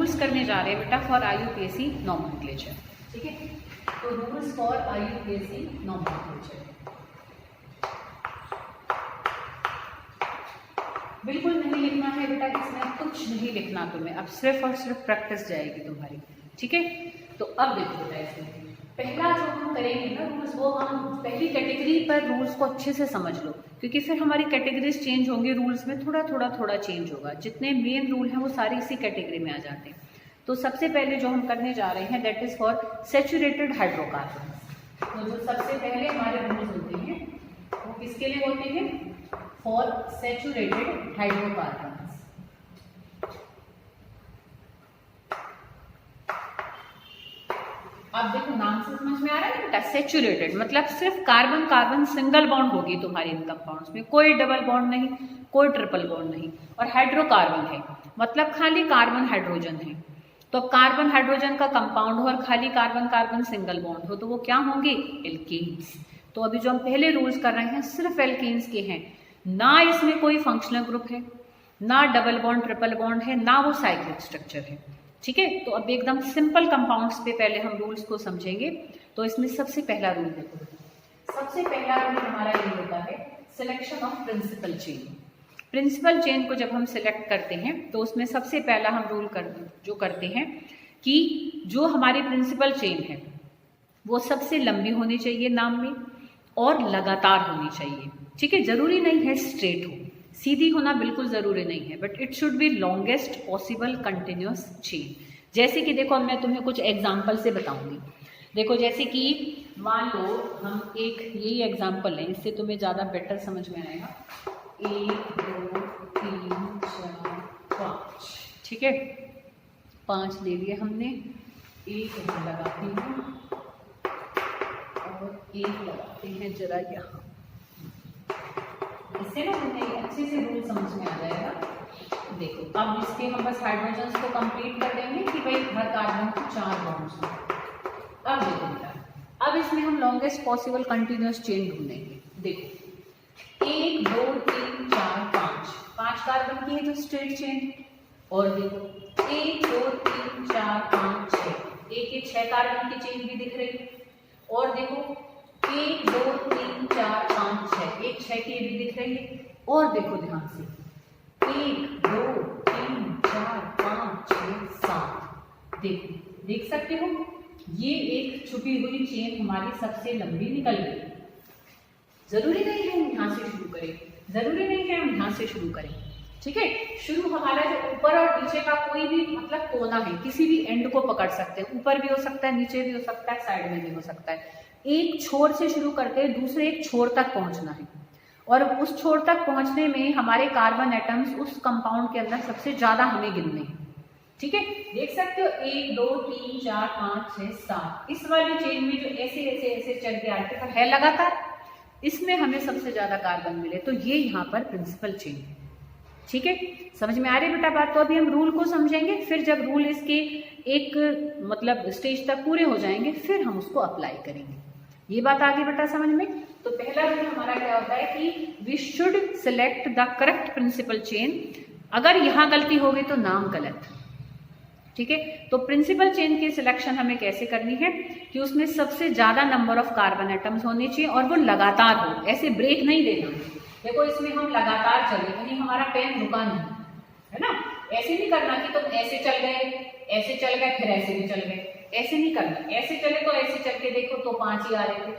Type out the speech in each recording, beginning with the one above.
Rules करने जा रहे हैं बेटा फॉर IUPAC नॉमेनक्लेचर, ठीक है। तो रूल्स फॉर IUPAC नॉमेनक्लेचर, बिल्कुल नहीं लिखना है बेटा, इसमें कुछ नहीं लिखना तुम्हें, अब सिर्फ और सिर्फ प्रैक्टिस जाएगी तुम्हारी, ठीक है। तो अब देखो बेटा, इसमें पहला जो हम करेंगे ना रूल्स, वो हम पहली कैटेगरी पर रूल्स को अच्छे से समझ लो, क्योंकि फिर हमारी कैटेगरीज चेंज होंगी, रूल्स में थोड़ा थोड़ा थोड़ा चेंज होगा, जितने मेन रूल हैं वो सारे इसी कैटेगरी में आ जाते हैं। तो सबसे पहले जो हम करने जा रहे हैं that is for saturated hydrocarbon. तो जो सबसे पहले हमारे रूल्स होते हैं वो किसके लिए होते हैं? For saturated hydrocarbon. अब देखो नाम से समझ में आ रहा है बेटा, सैचुरेटेड मतलब सिर्फ कार्बन कार्बन सिंगल बॉन्ड होगी तुम्हारी इन कंपाउंड्स में, कोई डबल बॉन्ड नहीं, कोई ट्रिपल बॉन्ड नहीं, और हाइड्रोकार्बन है मतलब खाली कार्बन हाइड्रोजन है। तो कार्बन हाइड्रोजन का कंपाउंड हो और खाली कार्बन कार्बन सिंगल बॉन्ड हो तो वो क्या होंगे? एल्केन्स। तो अभी जो हम पहले रूल्स कर रहे हैं सिर्फ एल्केन्स के हैं, ना इसमें कोई फंक्शनल ग्रुप है, ना डबल बॉन्ड ट्रिपल बॉन्ड है, ना वो साइक्लिक स्ट्रक्चर है, ठीक है। तो अब एकदम सिंपल कंपाउंड्स पे पहले हम रूल्स को समझेंगे। तो इसमें सबसे पहला रूल देखो, सबसे पहला रूल हमारा ये होता है selection of principal chain. Principal chain को जब हम सिलेक्ट करते हैं तो उसमें सबसे पहला हम रूल जो करते हैं कि जो हमारी प्रिंसिपल चेन है वो सबसे लंबी होनी चाहिए नाम में और लगातार होनी चाहिए, ठीक है। जरूरी नहीं है स्ट्रेट हो, सीधी होना बिल्कुल जरूरी नहीं है, but it should be longest possible continuous chain. जैसे कि देखो मैं तुम्हें कुछ एग्जांपल से बताऊंगी। देखो जैसे कि मान लो हम एक यही एग्जांपल है, इससे तुम्हें ज़्यादा बेटर समझ में आएगा। 1 2 3 4 5, ठीक है, 5 ले लिए हमने, एक लगाती हूँ और एक लगाते हैं जरा यहाँ, इससे ना तुम्हें अच्छे से रूल समझ में आ जाएगा। देखो अब इसके हम बस हाइड्रोजन्स को कंप्लीट कर देंगे कि भाई हर कार्बन को 4 बॉन्ड्स हैं। अब देखो बेटा, अब इसमें हम लॉन्गेस्ट पॉसिबल कंटिन्यूअस चेन ढूंढेंगे। देखो 1 2 3 4 5 कार्बन की है जो स्ट्रेट चेन, और देखो 1 2 3 4 5 6, एक 6 कार्बन की चेन भी दिख रही है, और देखो 1 2 3 4 5 6, एक 6 की भी दिख रही है, और देखो ध्यान से 1 2 3 4 5 6 7, देखो देख सकते हो ये एक छुपी हुई चेन हमारी सबसे लंबी निकल गई। जरूरी नहीं है हम यहाँ से शुरू करें, जरूरी नहीं है हम यहाँ से शुरू करें, ठीक है। शुरू हमारा जो ऊपर और नीचे का कोई भी मतलब कोना है, किसी भी एंड को पकड़ सकते हैं, ऊपर भी हो सकता है, नीचे भी हो सकता है, साइड में भी हो सकता है। एक छोर से शुरू करके दूसरे एक छोर तक पहुंचना है, और उस छोर तक पहुंचने में हमारे कार्बन एटम्स उस कंपाउंड के अंदर सबसे ज्यादा हमें गिनने हैं, ठीक है। देख सकते हो 1 2 3 4 5 6 7, इस वाली चेन में जो ऐसे ऐसे ऐसे चल के आर्टिकल है लगातार, इसमें हमें सबसे ज्यादा कार्बन मिले, तो ये यहाँ पर प्रिंसिपल चेन है, ठीक है। समझ में आ रही बेटा बात? तो अभी हम रूल को समझेंगे, फिर जब रूल इसके एक मतलब स्टेज तक पूरे हो जाएंगे फिर हम उसको अप्लाई करेंगे। ये बात आ गई बेटा समझ में? तो पहला रूल हमारा क्या होता है कि we should select the correct principal chain. अगर यहाँ गलती होगी तो नाम गलत, ठीक है। तो प्रिंसिपल चेन की सिलेक्शन हमें कैसे करनी है कि उसमें सबसे ज्यादा नंबर ऑफ कार्बन एटम्स होने चाहिए और वो लगातार हो, ऐसे ब्रेक नहीं देना। देखो इसमें हम लगातार चले, कहीं हमारा पेन रुका नहीं, है ना। ऐसे नहीं करना कि तुम ऐसे चल गए, ऐसे चल गए, फिर ऐसे भी चल गए, ऐसे नहीं करना। ऐसे चले तो ऐसे चल के देखो तो 5 ही आ रहे थे,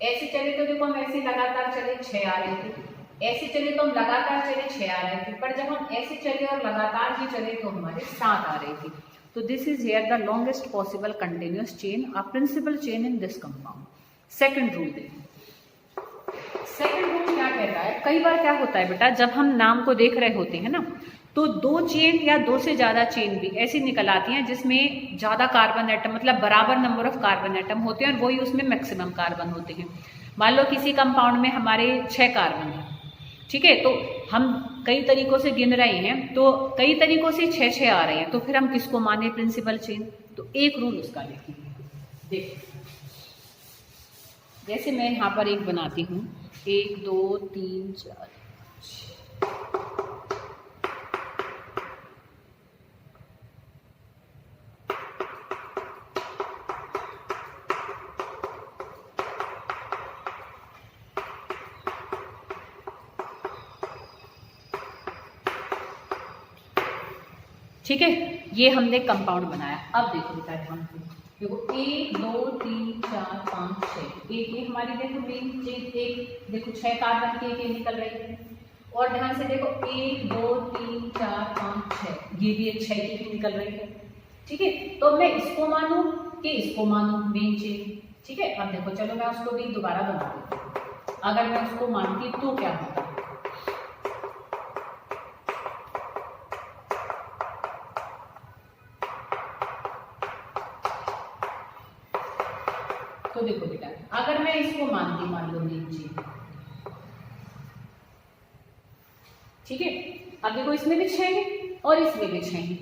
ऐसे चले तो देखो हम ऐसे लगातार चले 6 आ रहे थे, ऐसे चले तो हम लगातार चले 6 आ रहे थे, पर जब हम ऐसे चले और लगातार ही चले तो हमारे 7 आ रहे थे। तो this is here the longest possible continuous chain, a principal chain in this compound. Second rule देखो, सेकंड रूल क्या कहता है, कई बार क्या होता है बेटा जब हम नाम को देख रहे होते हैं ना तो 2 चेन या 2 से ज्यादा चेन भी ऐसी निकल आती हैं जिसमें ज्यादा कार्बन एटम मतलब बराबर नंबर ऑफ कार्बन एटम होते हैं और वही उसमें मैक्सिमम कार्बन होते हैं। मान लो किसी कंपाउंड में हमारे 6 कार्बन है, ठीक है, तो हम कई तरीकों से गिन रहे हैं तो कई तरीकों से 6 आ रहे हैं, तो फिर हम किसको माने प्रिंसिपल चेन? तो एक रूल उसका लिखेंगे। देखो जैसे मैं यहाँ पर एक बनाती हूँ, 1 2 3 4 5, ठीक है, ये हमने कंपाउंड बनाया। अब देखो बेटा ध्यान से, देखो 1 2 3 4 5 6, एक हमारी देखो मेन चेन, एक देखो 6 कार्बन के निकल रही है। और ध्यान से देखो 1 2 3 4 5 6, ये भी एक 6 की निकल रही है। ठीक है, तो मैं इसको मानूं कि इसको मानूं मेन चेन। ठीक है, अब देखो चलो मैं उसको भी दोबारा बना देती हूँ। अगर मैं उसको मानती तो क्या होता, तो देखो बेटा अगर मैं इसको मानती, मान लो मेन चेन, ठीक है, अब देखो इसमें भी 6 है और इसमें भी 6 है,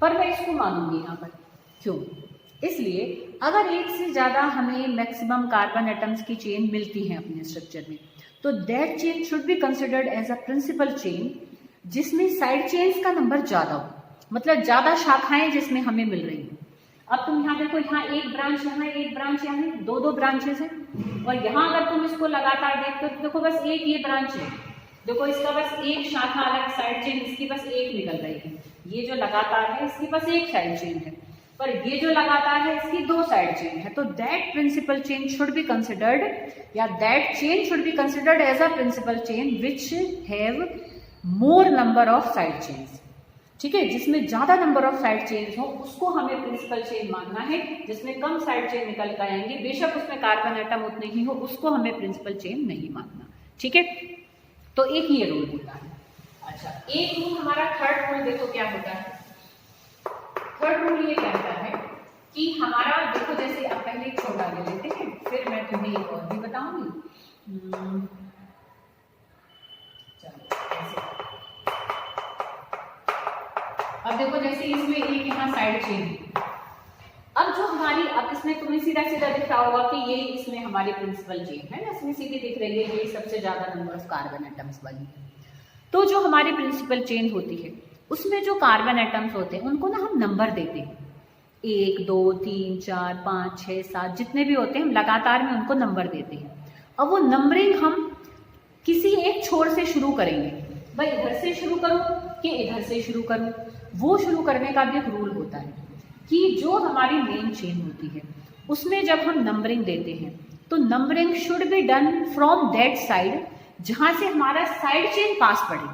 पर मैं इसको मानूंगी यहाँ पर। क्यों? इसलिए अगर एक से ज्यादा हमें मैक्सिमम कार्बन एटम्स की चेन मिलती है अपने स्ट्रक्चर में, तो that chain should be considered as a principal chain जिसमें साइड चेन्स का नंबर ज्यादा हो, मतलब ज्यादा शाखाएं जिसमें हमें मिल रही हो। अब तुम यहाँ देखो, यहाँ एक ब्रांच, यहाँ एक ब्रांच, यहाँ है, दो ब्रांचेस है, और यहाँ अगर तुम इसको लगातार देखते हो तो देखो बस एक ये ब्रांच है, देखो इसका बस एक शाखा अलग साइड चेन, इसकी बस एक निकल रही है। ये जो लगातार है इसकी बस एक साइड चेन है, पर ये जो लगातार है इसकी 2 साइड चेन है। तो that principal chain should be considered, या that chain should be considered as a principal chain which have more number of side chains. ठीक है, जिसमें ज्यादा नंबर ऑफ साइड चेन्स हो उसको हमें प्रिंसिपल चेन मानना है। जिसमें कम साइड चेन निकल कर आएंगे, बेशक उसमें कार्बन एटम उतने ही हो, उसको हमें प्रिंसिपल चेन नहीं मानना। ठीक है, तो एक ये रूल होता है। अच्छा, एक रूल हमारा थर्ड रूल देखो क्या होता है। थर्ड रूल ये कहता है कि हमारा देखो, जैसे अब पहले एक छोटा ले लेते हैं, फिर मैं तुम्हें एक और भी बताऊंगी। चलो ऐसे, अब देखो जैसे इसमें एक यहाँ साइड चेन है, अब जो हमारी, अब इसमें तुम्हें सीधा सीधा दिख रहा होगा कि ये इसमें हमारी प्रिंसिपल चेन है ना, इसमें सीधी दिख रही है, ये सबसे ज्यादा नंबर ऑफ कार्बन एटम्स वाली है। तो जो हमारी प्रिंसिपल चेन होती है उसमें जो कार्बन एटम्स होते हैं उनको ना हम नंबर देते हैं, 1 2 3 4 5 6 7 जितने भी होते हैं हम लगातार में उनको नंबर देते हैं। अब वो नंबरिंग हम किसी एक छोर से शुरू करेंगे, भाई इधर से शुरू करूं कि इधर से शुरू करूं, वो शुरू करने का भी एक रूल होता है कि जो हमारी मेन चेन होती है उसमें जब हम नंबरिंग देते हैं तो numbering should be done from that side जहां से हमारा साइड चेन पास पड़े,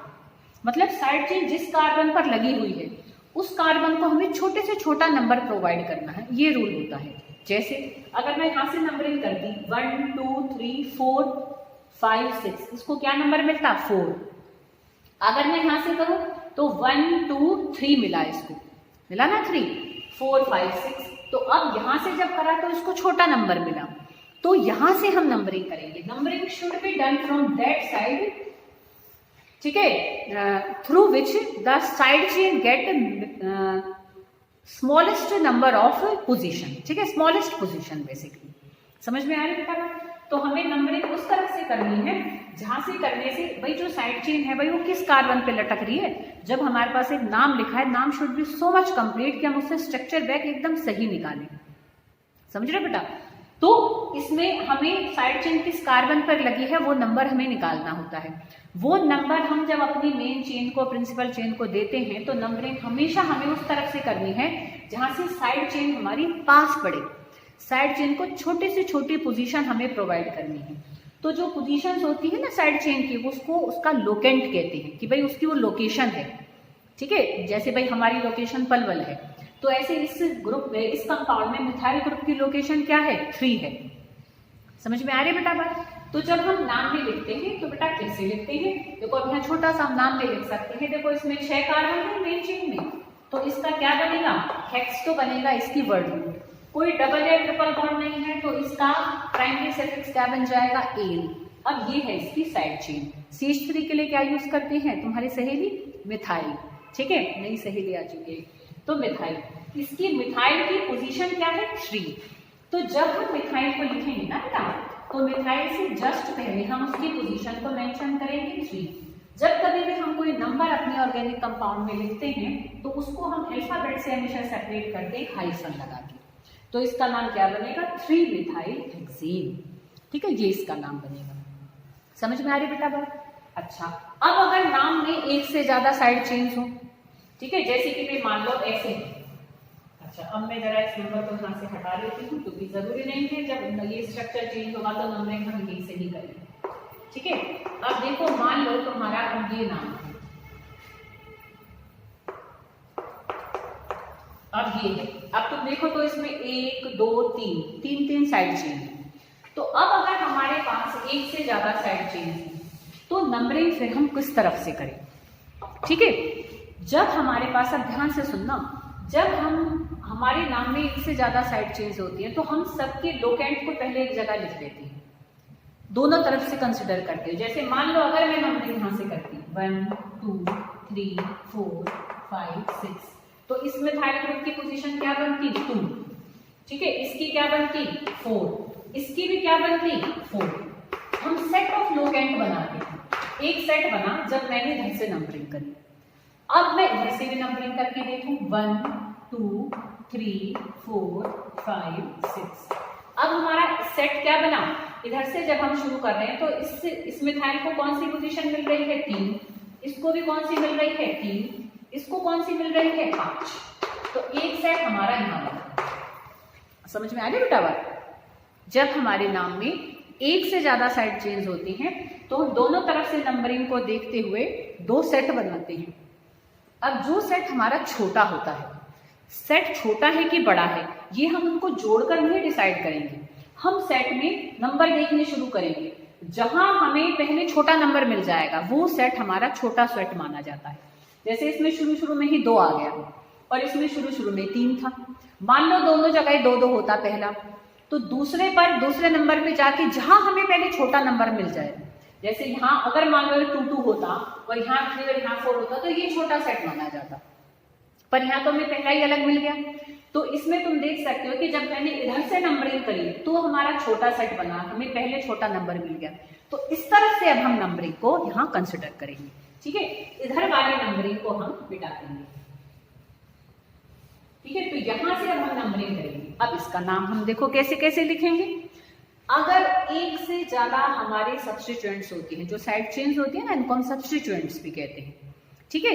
मतलब साइड चेन जिस कार्बन पर लगी हुई है उस कार्बन को हमें छोटे से छोटा नंबर प्रोवाइड करना है, ये रूल होता है। जैसे अगर मैं यहां से नंबरिंग कर दी 1 2 3 4 5 6, इसको क्या नंबर मिलता 4। अगर मैं यहां से करूं तो 1 2 3 मिला, इसको मिला ना 3 4 5 6, तो अब यहां से जब करा तो इसको छोटा नंबर मिला, तो यहां से हम नंबरिंग करेंगे। Numbering should be done from that side, ठीक है, through which the side chain get smallest number of position. ठीक है, स्मॉलेस्ट पोजीशन बेसिकली, समझ में आ रही बेटा? तो हमें नंबरिंग उस तरफ से करनी है जहां से करने से भाई जो साइड चेन है भाई वो किस कार्बन पे लटक रही है। जब हमारे पास एक नाम लिखा है, नाम should be so much complete कि हम उससे स्ट्रक्चर बैक एकदम सही निकालें, समझ रहे बेटा? तो इसमें हमें साइड चेन किस कार्बन पर लगी है वो नंबर हमें निकालना होता है। वो नंबर हम जब अपनी मेन चेन को, प्रिंसिपल चेन को देते हैं तो नंबरिंग हमेशा हमें उस तरफ से करनी है जहां से साइड चेन हमारी पास पड़े। साइड चेन को छोटी से छोटी पोजीशन हमें प्रोवाइड करनी है। तो जो पोजीशंस होती है ना साइड चेन की, उसको उसका लोकेंट कहते हैं कि भाई उसकी वो लोकेशन है। ठीक है, जैसे भाई हमारी लोकेशन पलवल है, तो ऐसे इस ग्रुप में, इस कंपाउंड में मिथाइल ग्रुप की लोकेशन क्या है 3 है। समझ में आ रही है बेटा बात? तो जब हम नाम में लिखते हैं तो बेटा कैसे लिखते हैं, देखो अब यहाँ छोटा सा हम नाम में लिख सकते हैं। देखो इसमें 6 कार्बन है मेन चेन में, तो इसका क्या बनेगा, हेक्स तो बनेगा इसकी वर्ड। कोई डबल या ट्रिपल बॉन्ड नहीं है तो इसका प्राइमरी सफिक्स क्या बन जाएगा, एल। अब ये है इसकी साइड चेन। CH3 के लिए क्या यूज करते हैं तुम्हारी सहेली, मिथाइल। ठीक है, नई सहेली आ चुकी है तो मिथाइल, इसकी मिथाइल की पोजीशन क्या है 3। तो जब हम मिथाइल को लिखेंगे ना बेटा, तो मिथाइल से जस्ट पहले हम उसकी पोजीशन को मेंशन करेंगे 3। जब कभी भी हम कोई नंबर अपने ऑर्गेनिक कंपाउंड में लिखते हैं तो उसको हम अल्फाबेट से हमेशा सेपरेट करते हैं हाइफन लगा के। तो इसका नाम क्या बनेगा, 3 मिथाइल हेक्सेन। ठीक है, ये इसका नाम बनेगा। समझ में आ रही बेटा बात? अच्छा, अब अगर नाम में एक से ज्यादा साइड चेन्स हो ठीक है, जैसे कि मैं मान लो ऐसे है। अच्छा, अब मैं जरा इस नंबर को यहाँ से हटा लेती हूँ क्योंकि जरूरी नहीं है जब ये स्ट्रक्चर चेंज होगा तो नंबरिंग हम यहीं से ही करेंगे। ठीक है, अब देखो मान लो तुम्हारा ये नाम है, अब ये है, अब तुम देखो तो इसमें 1 2 3 3 साइड चेन है। तो अब अगर हमारे पास एक से ज्यादा साइड चेन है तो नंबरिंग फिर हम किस तरफ से करें? ठीक है, जब हमारे पास, अब ध्यान से सुनना, जब हम हमारे नाम में एक से ज्यादा साइड चेंज होती है तो हम सबके लोकेंट को पहले एक जगह लिख लेते हैं, दोनों तरफ से कंसिडर करते हैं। जैसे मान लो अगर मैं नंबरिंग यहां से करती हूँ 1 2 3 4 5 6, तो इस मिथाइल ग्रुप की पोजीशन क्या बनती? 2। ठीक है, इसकी क्या बनती? 4, इसकी भी क्या बनती? 4। हम सेट ऑफ लोकेंट बनाते हैं, एक सेट बना जब मैंने इधर से नंबरिंग करी। अब मैं इधर से भी नंबरिंग करके देखूं 1 2 3 4 5 6। अब हमारा सेट क्या बना? इधर से जब हम शुरू कर रहे हैं तो इस मिथाइल को कौन सी पोजीशन मिल रही है? 3, इसको भी कौन सी मिल रही है? 3, इसको कौन सी मिल रही है? 5। तो एक सेट हमारा यहाँ बना। समझ में आ रही बेटा बात? जब हमारे नाम में एक से ज्यादा साइड चेंज होती हैं तो हम दोनों तरफ से नंबरिंग को देखते हुए 2 सेट बनाते हैं। अब जो सेट हमारा छोटा होता है, सेट छोटा है कि बड़ा है, ये हम उनको जोड़कर नहीं डिसाइड करेंगे। हम सेट में नंबर देखने शुरू करेंगे, जहां हमें पहले छोटा नंबर मिल जाएगा वो सेट हमारा छोटा सेट माना जाता है। जैसे इसमें शुरू में ही 2 आ गया और इसमें शुरू में 3 था। मान लो दोनों जगह 2 2 होता पहला, तो दूसरे नंबर पे जाके जहां हमें पहले छोटा नंबर मिल जाए, जैसे यहाँ अगर मान लो 2 2 होता और यहाँ 3 और यहाँ 4 होता तो ये छोटा सेट माना जाता, पर यहाँ तो हमें पहला ही अलग मिल गया। तो इसमें तुम देख सकते हो कि जब मैंने इधर से नंबरिंग करी तो हमारा छोटा सेट बना, हमें पहले छोटा नंबर मिल गया। तो इस तरह से अब हम नंबरिंग को यहाँ कंसिडर करेंगे। ठीक है, इधर वाले नंबरिंग को हम मिटा देंगे। ठीक है, तो यहां से अब हम नंबरिंग करेंगे। अब इसका नाम हम देखो कैसे कैसे लिखेंगे। अगर एक से ज्यादा हमारे सब्स्टिट्यूएंट्स होती हैं, जो साइड चेंज होती है ना, इनको हम सब्स्टिट्यूएंट्स भी कहते हैं। ठीक है,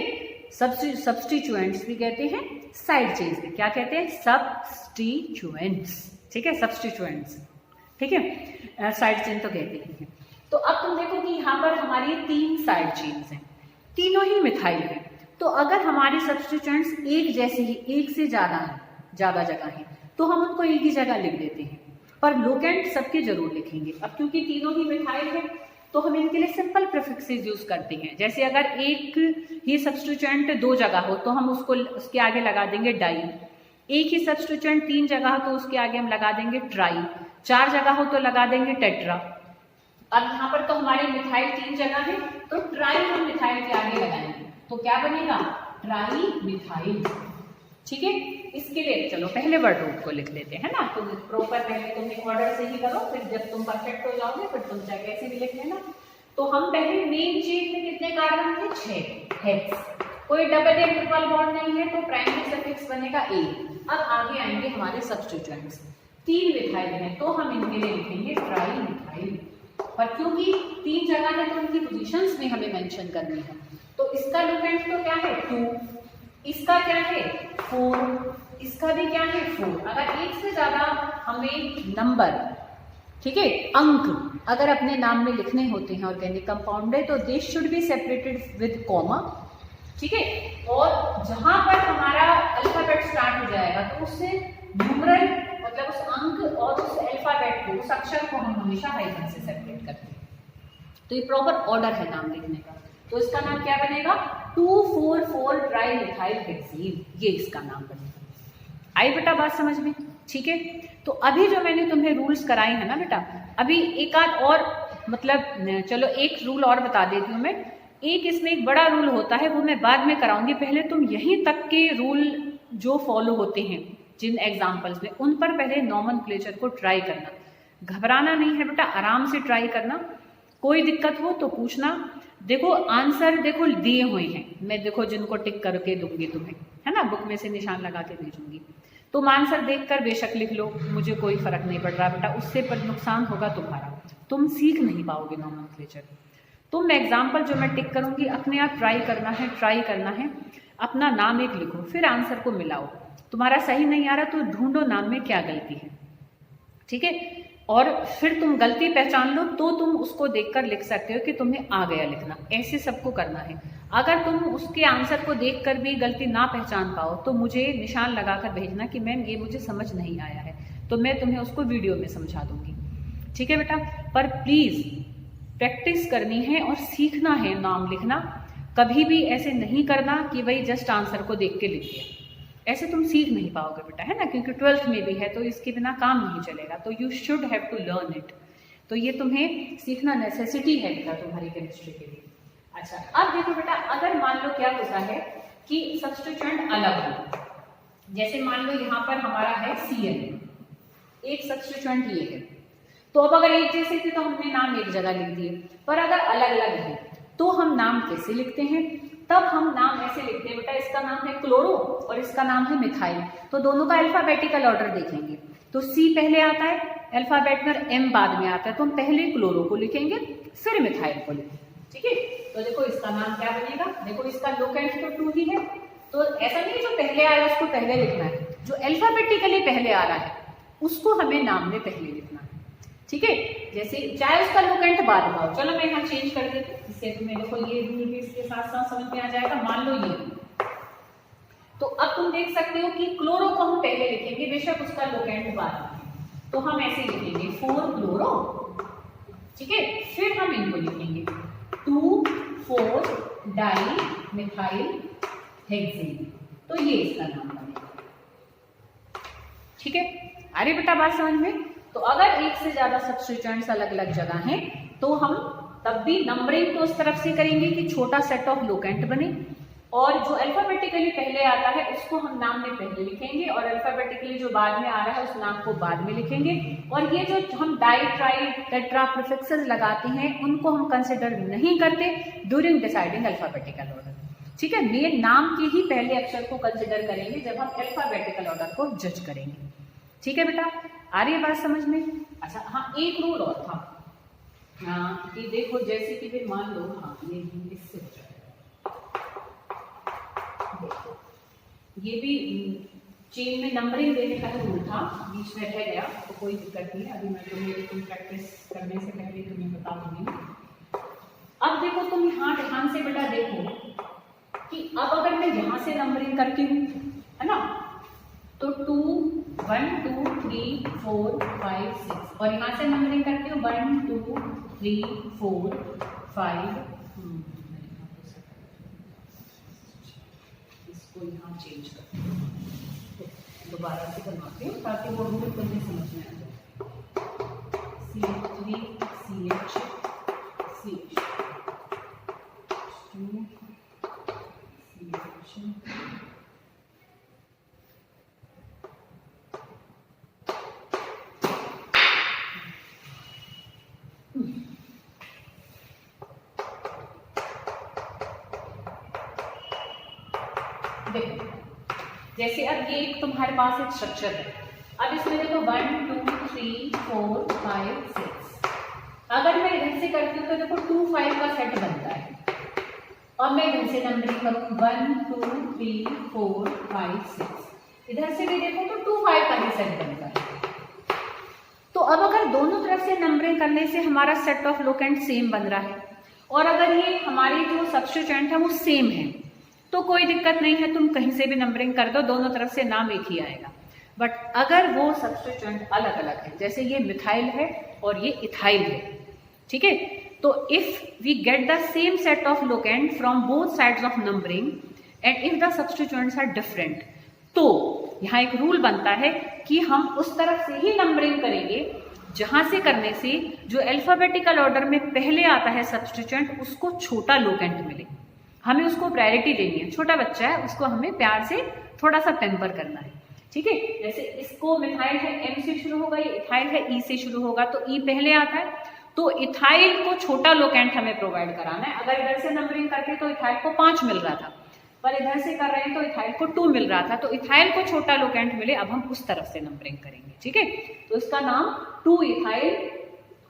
सब्स्टिट्यूएंट्स भी कहते हैं, साइड चेंज भी क्या कहते हैं? सब्स्टिट्यूएंट्स। ठीक है, सब्स्टिट्यूएंट्स। ठीक है, साइड चेन तो कहते ही हैं। तो अब तुम देखो कि यहाँ पर हमारी 3 साइड चेन्स हैं, तीनों ही मिथाइल हैं। तो अगर हमारी सब्स्टिट्यूएंट्स एक जैसे ही एक से ज्यादा जगह है तो हम उनको एक ही जगह लिख देते हैं, पर लोकेंट सबके जरूर लिखेंगे। अब क्योंकि तीनों ही मिथाइल है तो हम इनके लिए सिंपल प्रीफिक्सेस यूज करते हैं। जैसे अगर एक ही सब्स्टिट्यूएंट 2 जगह हो तो हम उसके आगे लगा देंगे डाई। एक ही सब्स्टिट्यूएंट 3 जगह हो तो उसके आगे हम लगा देंगे ट्राई। 4 जगह हो तो लगा देंगे टेट्रा। अब यहाँ पर तो हमारी मिथाइल 3 जगह है तो ट्राई हम मिथाइल के आगे लगाएंगे तो क्या बनेगा? Tri methyl. ठीक है, इसके लिए चलो पहले वर्ड रूट को लिख लेते हैं ना। तो प्रॉपर पहले तुम एक ऑर्डर से ही करो, फिर जब तुम परफेक्ट हो जाओगे फिर तुम चाहे कैसे भी लिख लेना। तो हम पहले मेन चेन में कितने कार्बन थे? 6 हेक्स। कोई डबल या ट्रिपल बॉन्ड नहीं है तो प्राइमरी सफिक्स बनेगा A। अब आगे आएंगे हमारे सब्स्टिट्यूएंट्स। 3 मिथाइल है तो हम इनके लिए लिखेंगे ट्राई मिथाइल, पर क्योंकि 3 जगह है तो उनकी पोजीशंस भी हमें मेंशन करनी है। तो इसका लोकेंट तो क्या है? 2, इसका क्या है? 4, इसका भी क्या है? 4। अगर एक से ज्यादा हमें नंबर, ठीक है, अंक अगर अपने नाम में लिखने होते हैं ऑर्गेनिक कंपाउंड है तो they should be separated with comma. ठीक है, और जहां पर हमारा अल्फाबेट स्टार्ट हो जाएगा तो उससे न्यूमरल मतलब उस अंक और उस अल्फाबेट को, उस अक्षर को हम हमेशा हाइफन से सेपरेट करते हैं। तो ये प्रॉपर ऑर्डर है नाम लिखने का। तो इसका नाम क्या बनेगा? 2,4,4 ट्राई मिथाइल हेक्सेन, ये इसका नाम बनेगा। आई बेटा बात समझ में? ठीक है, तो अभी जो मैंने तुम्हें रूल्स कराए हैं ना बेटा, अभी एक आध और मतलब चलो एक रूल और बता देती हूँ मैं। एक इसमें एक बड़ा रूल होता है वो मैं बाद में कराऊंगी, पहले तुम यहीं तक के रूल जो फॉलो होते हैं जिन एग्जाम्पल्स में, उन पर पहले नॉमेनक्लेचर को ट्राई करना। घबराना नहीं है बेटा, आराम से ट्राई करना। कोई दिक्कत हो तो पूछना। देखो आंसर देखो दिए हुए हैं, मैं देखो जिनको टिक करके दूंगी तुम्हें, है ना, बुक में से निशान लगा के भेजूंगी। तुम आंसर देखकर बेशक लिख लो, मुझे कोई फर्क नहीं पड़ रहा बेटा, उससे पर नुकसान होगा तुम्हारा, तुम सीख नहीं पाओगे नॉमेनक्लेचर। तुम एग्जाम्पल जो मैं टिक करूंगी अपने आप ट्राई करना है, ट्राई करना है। अपना नाम एक लिखो, फिर आंसर को मिलाओ। तुम्हारा सही नहीं आ रहा तो ढूंढो नाम में क्या गलती है, ठीक है। और फिर तुम गलती पहचान लो तो तुम उसको देखकर लिख सकते हो कि तुम्हें आ गया लिखना। ऐसे सबको करना है। अगर तुम उसके आंसर को देखकर भी गलती ना पहचान पाओ तो मुझे निशान लगाकर भेजना कि मैम ये मुझे समझ नहीं आया है, तो मैं तुम्हें उसको वीडियो में समझा दूंगी, ठीक है बेटा। पर प्लीज प्रैक्टिस करनी है और सीखना है नाम लिखना। कभी भी ऐसे नहीं करना कि भाई जस्ट आंसर को देख के लिख दिया, ऐसे तुम सीख नहीं पाओगे बेटा, है ना, क्योंकि 12th में भी है तो इसके बिना काम नहीं चलेगा। तो you should have to learn it. तो ये तुम्हें सीखना नेसेसिटी है बेटा तुम्हारी केमिस्ट्री के लिए। अच्छा, अब देखो बेटा, अगर मान लो क्या होता है कि सब्स्टिट्यूएंट अलग हो, जैसे मान लो यहाँ पर हमारा है Cl, एक सब्स्टिट्यूएंट ये है, तो अब अगर एक जैसे थे तो हमने नाम एक जगह लिख दिए, पर अगर अलग अलग है तो हम नाम कैसे लिखते हैं? तब हम नाम ऐसे लिखते हैं बेटा, इसका नाम है क्लोरो और इसका नाम है मिथाइल, तो दोनों का अल्फाबेटिकल ऑर्डर देखेंगे। तो C पहले आता है अल्फाबेट में, M बाद में आता है, तो हम पहले क्लोरो को लिखेंगे फिर मिथाइल को लिखेंगे, ठीक है। तो देखो इसका नाम क्या बनेगा, देखो इसका लोकेंट तो 2 ही है, तो ऐसा नहीं जो पहले आया उसको पहले लिखना है, जो अल्फाबेटिकली पहले आ रहा है उसको हमें नाम में पहले लिखना है, ठीक है। जैसे चाहे उसका लोकेंट बाद में आओ, चलो मैं यहाँ चेंज कर देती हूँ, इससे तुम्हें देखो ये रूल भी इसके साथ साथ समझ में आ जाएगा। मान लो ये, तो अब तुम देख सकते हो कि क्लोरो को हम पहले लिखेंगे, बेशक उसका लोकेंट बाद में, तो हम ऐसे लिखेंगे 4 क्लोरो, ठीक है। फिर हम इनको लिखेंगे 2,4 डाई मिथाइल हेक्सेन, तो ये इसका नाम बनेगा, ठीक है। अरे बेटा बात समझ में? तो अगर एक से ज्यादा सब्स्टिट्यूएंट्स अलग अलग जगह हैं तो हम तब भी नंबरिंग तो उस तरफ से करेंगे कि छोटा सेट ऑफ लोकेंट बने, और जो अल्फाबेटिकली पहले आता है उसको हम नाम में पहले लिखेंगे और अल्फाबेटिकली जो बाद में आ रहा है उस नाम को बाद में लिखेंगे। और ये जो हम डाई ट्राई टेट्रा प्रीफिक्सेस लगाते हैं उनको हम कंसिडर नहीं करते ड्यूरिंग डिसाइडिंग अल्फाबेटिकल ऑर्डर, ठीक है। मेन नाम के ही पहले अक्षर को कंसिडर करेंगे जब हम अल्फाबेटिकल ऑर्डर को जज करेंगे, ठीक है बेटा। आ रही है बात समझ में? अच्छा हाँ, एक रूल और था, हाँ कि देखो जैसे कि फिर मान लो, हाँ ये इससे हो जाएगा, देखो ये भी चेन में नंबरिंग देने का रूल था, बीच में रह गया तो कोई दिक्कत नहीं है, अभी मैं तुम्हें प्रैक्टिस करने से पहले तुम्हें बता दूंगी। अब देखो तुम यहाँ ध्यान से बेटा देखो कि अब अगर मैं यहाँ से नंबरिंग करती हूँ, है ना, तो 2 1 2 3 4 5 6, और यहाँ से नंबरिंग करती हूँ 1 2 3 4 5, इसको यहाँ चेंज करती हूँ, दोबारा से करवाती हूँ ताकि वो रूल तुम्हें समझ में आ जाए। CH3 CH CH 2 CH देखो जैसे अब ये एक तुम्हारे पास एक स्ट्रक्चर है, अब इसमें देखो 1 2 3 4 5 6, अगर मैं इधर से करती हूँ तो देखो 2 5 का सेट बनता है, और मैं इधर से नंबरिंग करूँ 1 2 3 4 5 6, इधर से भी देखो तो 2 5 का ही सेट बनता है। तो अब अगर दोनों तरफ से नंबरिंग करने से हमारा सेट ऑफ लोकेंट सेम बन रहा है, और अगर ये हमारी जो सब्स्टिट्यूएंट है वो सेम है, तो कोई दिक्कत नहीं है, तुम कहीं से भी नंबरिंग कर दो, दोनों तरफ से नाम एक ही आएगा। बट अगर वो सब्स्टिट्यूएंट अलग अलग है, जैसे ये मिथाइल है और ये इथाइल है, ठीक है, तो if we get the same set of locant from both sides of numbering and if the substituents are different, तो यहाँ एक रूल बनता है कि हम उस तरफ से ही नंबरिंग करेंगे जहां से करने से जो अल्फाबेटिकल ऑर्डर में पहले आता है सब्स्टिट्यूएंट उसको छोटा लोकेंट मिले, हमें उसको प्रायोरिटी देनी है। छोटा बच्चा है, उसको हमें प्यार से थोड़ा सा पैम्पर करना है, ठीक है। जैसे इसको मिथाइल है M से शुरू होगा, ये इथाइल है E से शुरू होगा, तो E पहले आता है, तो इथाइल को छोटा लोकेंट हमें प्रोवाइड कराना है। अगर इधर से नंबरिंग करते तो इथाइल को 5 मिल रहा था, पर इधर से कर रहे हैं तो इथाइल को 2 मिल रहा था, तो इथाइल को छोटा लोकेंट मिले, अब हम उस तरफ से नंबरिंग करेंगे, ठीक है। तो इसका नाम 2 इथाइल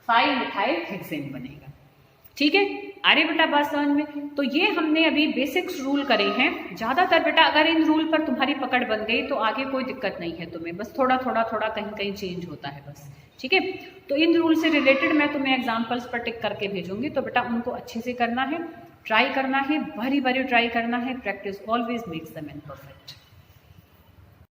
5 मिथाइल हेक्सेन बनेगा। ठीक है, आ रही बेटा बात समझ में? तो ये हमने अभी बेसिक्स रूल करे हैं। ज्यादातर बेटा अगर इन रूल पर तुम्हारी पकड़ बन गई तो आगे कोई दिक्कत नहीं है तुम्हें, बस थोड़ा थोड़ा थोड़ा कहीं कहीं चेंज होता है बस। ठीक है, तो इन रूल से रिलेटेड मैं तुम्हें एग्जाम्पल्स पर टिक करके भेजूंगी, तो बेटा उनको अच्छे से करना है, ट्राई करना है, बारी बारी ट्राई करना है। Practice always makes the man perfect.